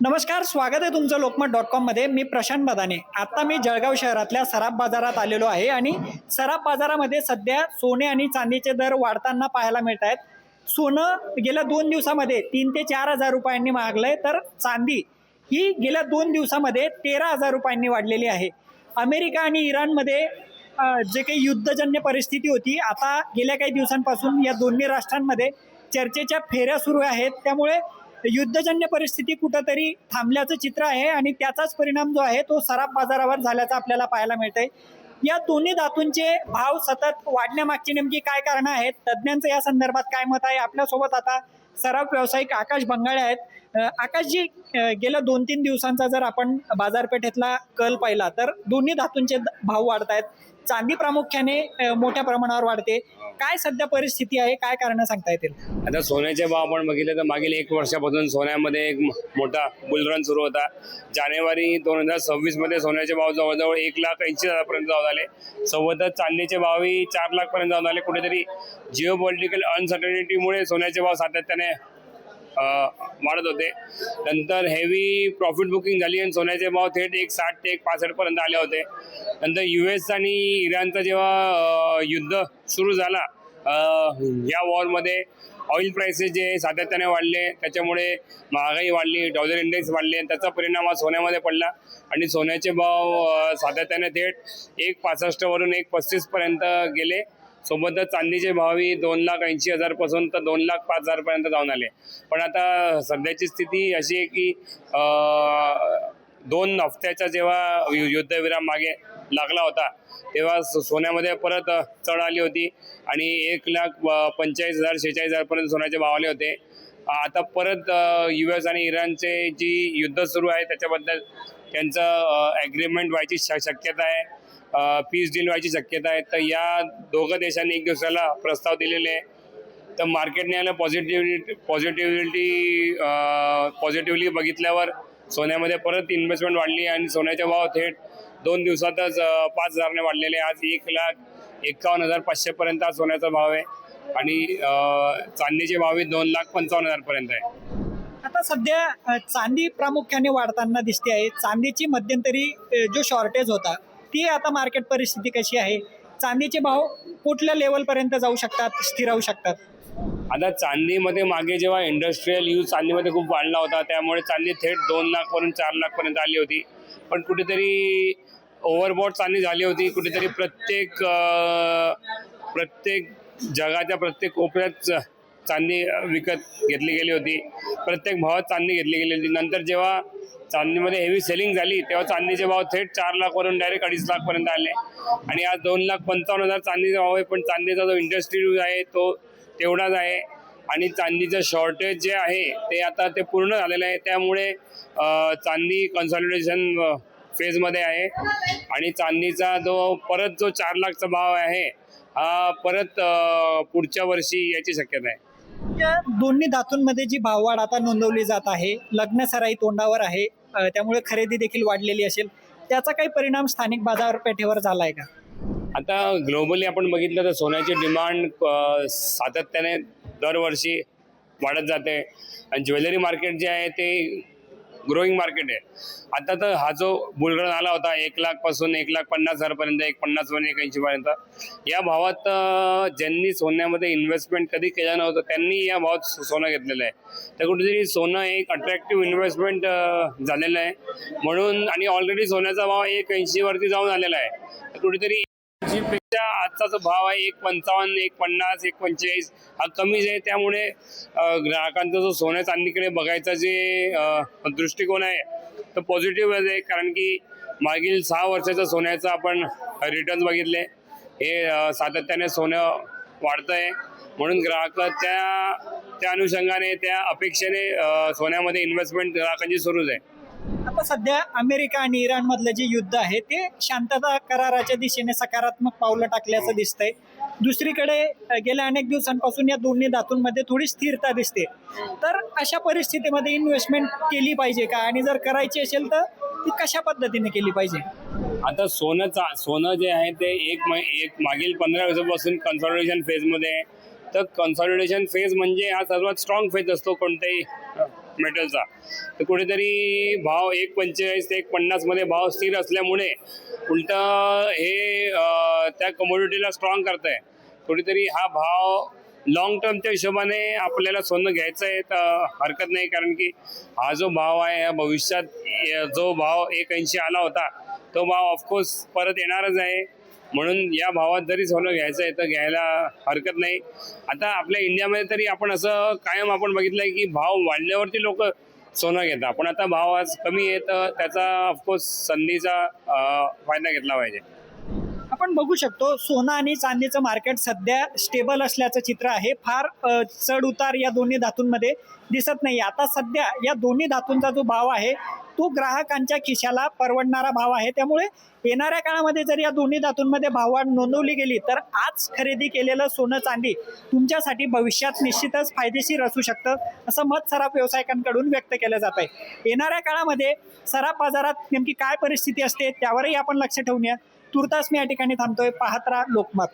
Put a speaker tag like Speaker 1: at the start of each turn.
Speaker 1: नमस्कार, स्वागत आहे तुमचं लोकमत.com मध्ये. मी प्रशांत बदाने. आता मी जळगाव शहरातल्या सराफ बाजारात आलेलो आहे आणि सराफ बाजारामध्ये सध्या सोने आणि चांदीचे दर वाढताना पाहायला मिळत आहेत. सोनं गेल्या 2 दिवसामध्ये 3 ते 4 हजार रुपयांनी महागलंय, तर चांदी ही गेल्या 2 दिवसामध्ये 13,000 रुपयांनी वाढलेली आहे. अमेरिका आणि इराणमध्ये जे काही युद्धजन्य परिस्थिती होती, आता गेल्या काही दिवसांपासून या दोन्ही राष्ट्रांमध्ये चर्चेच्या फेऱ्या सुरू आहेत. त्यामुळे युद्धजन्य परिस्थिती कुठंतरी थांबल्याचं चित्र आहे आणि त्याचाच परिणाम जो आहे तो सराफ बाजारावर झाल्याचं आपल्याला पाहायला मिळतंय. या दोन्ही धातूंचे भाव सतत वाढण्यामागची नेमकी काय कारणं आहेत, तज्ज्ञांचं या संदर्भात काय मत आहे, आपल्यासोबत आता सराफ व्यावसायिक आकाश बंगाळे आहेत. आकाशजी, गेल्या 2-3 दिवसांचा जर आपण बाजारपेठेतला कल पाहिला तर दोन्ही धातूंचे भाव वाढत आहेत. चांदी प्रामुख्याने मोठ्या प्रमाणावर वाढते. काय सध्या परिस्थिती आहे, काय कारणं सांगता येतील?
Speaker 2: आता सोन्याचे भाव आपण बघितले तर मागील 1 वर्षापासून सोन्यामध्ये एक मोठा बुलरन सुरू होता. जानेवारी 2026 मध्ये सोन्याचे भाव जवळजवळ 1,80,000 पर्यंत जाऊन आले. सोबतच चांदीचे भावही 4 लाख पर्यंत जाऊन आले. कुठेतरी जिओ पॉलिटिकल अनसर्टनिटीमुळे सोन्याचे भाव सातत्याने वाढत होते. नंतर हेवी प्रॉफिट बुकिंग झाली आणि सोन्याचे भाव थेट 1,60 ते 1,65 पर्यंत आले होते. नंतर US आणि इराणचं जेव्हा युद्ध सुरू झाला, या वॉरमध्ये ऑइल प्राइसेस जे सातत्याने वाढले, त्याच्यामुळे महागाई वाढली, डॉलर इंडेक्स वाढले, त्याचा परिणाम हा सोन्यामध्ये पडला आणि सोन्याचे भाव सातत्याने थेट 1,65 वरून 1,35 पर्यंत गेले. सोबतच चांदीचे भावही 2,80,000 पासून तर 2,05,000 पर्यंत जाऊन आले. पण आता सध्याची स्थिती अशी आहे की 2 हफ्त्याचा जेव्हा युद्धविराम मागे लागला होता तेव्हा सोन्यामध्ये परत चढ आली होती आणि 1,45,000 46,000 पर्यंत सोन्याचे भाव आले होते. आता परत US आणि इराणचे जी युद्ध सुरू आहे त्याच्याबद्दल त्यांचं ॲग्रीमेंट व्हायची शक्यता आहे, पीस डील व्हायची शक्यता आहे. तर या दोघं देशांनी एक दिवसाला प्रस्ताव दिलेले आहे. तर मार्केटने याला पॉझिटिव्हली बघितल्यावर सोन्यामध्ये परत इन्व्हेस्टमेंट वाढली आणि सोन्याचे भाव थेट 2 दिवसातच 5,000ने वाढलेले. आज 1,51,500 पर्यंत सोन्याचा भाव आहे आणि चांदीचे भावही 2,55,000 पर्यंत आहे.
Speaker 1: आता सध्या चांदी प्रामुख्याने वाढताना दिसते आहे. चांदीची मध्यंतरी जो शॉर्टेज होता ती आता मार्केट परिस्थिती कशी आहे? चांदीचे भाव कुठल्या लेवलपर्यंत जाऊ शकतात, स्थिर राहू शकतात?
Speaker 2: आता चांदीमध्ये मागे जेव्हा इंडस्ट्रीयल यूज चांदीमध्ये खूप वाढला होता त्यामुळे चांदी थेट 2 लाख वरून 4 लाख पर्यंत आली होती. पण कुठेतरी ओव्हरबॉट चांदी झाली होती. कुठेतरी प्रत्येक जगाच्या प्रत्येक कोपऱ्यात चांदी विकत घेतली गेली होती, प्रत्येक भावात चांदी घेतली गेली होती. नंतर जेव्हा चांदीमध्ये हेवी सेलिंग झाली तेव्हा चांदीचे भाव थेट 4 लाख वरून डायरेक्ट 2.5 लाख पर्यंत आले आणि आज 2,55,000 चांदीचा भाव आहे. पण चांदीचा जो इंडस्ट्री यूज आहे तो तेवढाच आहे आणि चांदीचं शॉर्टेज जे आहे ते आता ते पूर्ण झालेलं आहे. त्यामुळे चांदी कन्सॉलिडेशन फेजमध्ये आहे आणि चांदीचा जो 4 लाखचा भाव आहे हा परत पुढच्या वर्षी याची शक्यता आहे.
Speaker 1: या दोन्ही धातूंमध्ये जी भाववाढ आता नोंदवली जात आहे, लग्न सराई तोंडावर आहे, त्यामुळे खरेदी देखील वाढलेली असेल, त्याचा काही परिणाम स्थानिक बाजारपेठेवर झाला आहे का?
Speaker 2: आता ग्लोबली आपण बघितलं तर सोन्याची डिमांड सातत्याने दरवर्षी वाढत जाते आणि ज्वेलरी मार्केट जे आहे ते ग्रोईंग मार्केट आहे. आता तर हा जो बुलरन आला होता 1 लाख पासून 1,50,000 पर्यंत, 1,50 वरून 1,80 पर्यंत, या भावात ज्यांनी सोन्यामध्ये इन्व्हेस्टमेंट कधी केलं नव्हतं त्यांनी या भावात सोनं घेतलेलं आहे. तर कुठेतरी सोनं एक अट्रॅक्टिव्ह इन्व्हेस्टमेंट झालेलं आहे म्हणून, आणि ऑलरेडी सोन्याचा भाव 1,80 वरती जाऊन आलेला आहे. तर कुठेतरी पेक्षा आजचा जो भाव आहे 1,55, 1,50, 1,45 हा कमीच आहे. त्यामुळे ग्राहकांचा जो सोन्या चांदीकडे बघायचा जे दृष्टिकोन आहे तो पॉझिटिव्ह आहे. कारण की मागील 6 वर्षाचा सोन्याचा आपण रिटर्न्स बघितले, हे सातत्याने सोनं वाढतं आहे म्हणून ग्राहक त्या अनुषंगाने त्या अपेक्षेने सोन्यामध्ये इन्व्हेस्टमेंट ग्राहकांची सुरूच आहे.
Speaker 1: आता सध्या अमेरिका आणि इराणमधलं जे युद्ध आहे ते शांतता कराराच्या दिशेने सकारात्मक पावलं टाकल्याचं दिसतंय. दुसरीकडे गेल्या अनेक दिवसांपासून या दोन्ही धातूंमध्ये थोडी स्थिरता दिसते. तर अशा परिस्थितीमध्ये इन्व्हेस्टमेंट केली पाहिजे का, आणि जर करायची असेल तर ती कशा पद्धतीने केली पाहिजे?
Speaker 2: आता सोनं जे आहे ते एक मागील 15 दिवसापासून कन्सॉलिडेशन फेजमध्ये आहे. तर कन्सॉलिडेशन फेज म्हणजे हा सर्वात स्ट्रॉंग फेज असतो कोणत्याही मेटलचा, तर कुठेतरी भाव 1.45 ते 1.50 मध्ये भाव स्थिर असल्यामुळे उलट हे त्या कमोडिटीला स्ट्रॉंग करत आहे. कुठेतरी हा भाव लॉंग टर्मच्या हिशोबाने आपल्याला सोनं घ्यायचं आहे तर हरकत नाही, कारण की हा जो भाव आहे या भविष्यात जो भाव 1.80 आला होता तो भाव ऑफकोर्स परत येणारच आहे. म्हणून या भावात जरी सोनं घ्यायचं आहे तर घ्यायला हरकत नाही. आता आपल्या इंडियामध्ये तरी आपण असं कायम आपण बघितलं आहे की भाव वाढल्यावरती लोक सोनं घेतात, पण आता भाव आज कमी आहे तर त्याचा ऑफकोर्स संधीचा फायदा घेतला पाहिजे.
Speaker 1: आपण बघू शकतो सोनं आणि चांदीचं मार्केट सध्या स्टेबल असल्याचं चित्र आहे. फार चढ उतार या दोन्ही धातूंमध्ये दिसत नाही. आता सध्या या दोन्ही धातूंचा जो भाव आहे तो ग्राहकांच्या खिशाला परवडणारा भाव आहे. त्यामुळे येणाऱ्या काळामध्ये जर या दोन्ही धातूंमध्ये भाववाढ नोंदवली गेली तर आज खरेदी केलेलं सोनं चांदी तुमच्यासाठी भविष्यात निश्चितच फायदेशीर असू शकतं, असं मत सराफ व्यावसायिकांकडून व्यक्त केलं जात आहे. येणाऱ्या काळामध्ये सराफ बाजारात नेमकी काय परिस्थिती असते त्यावरही आपण लक्ष ठेवूया. तुर्तास मी या ठिकाणी थांबतोय. पाहत राहा लोकमत.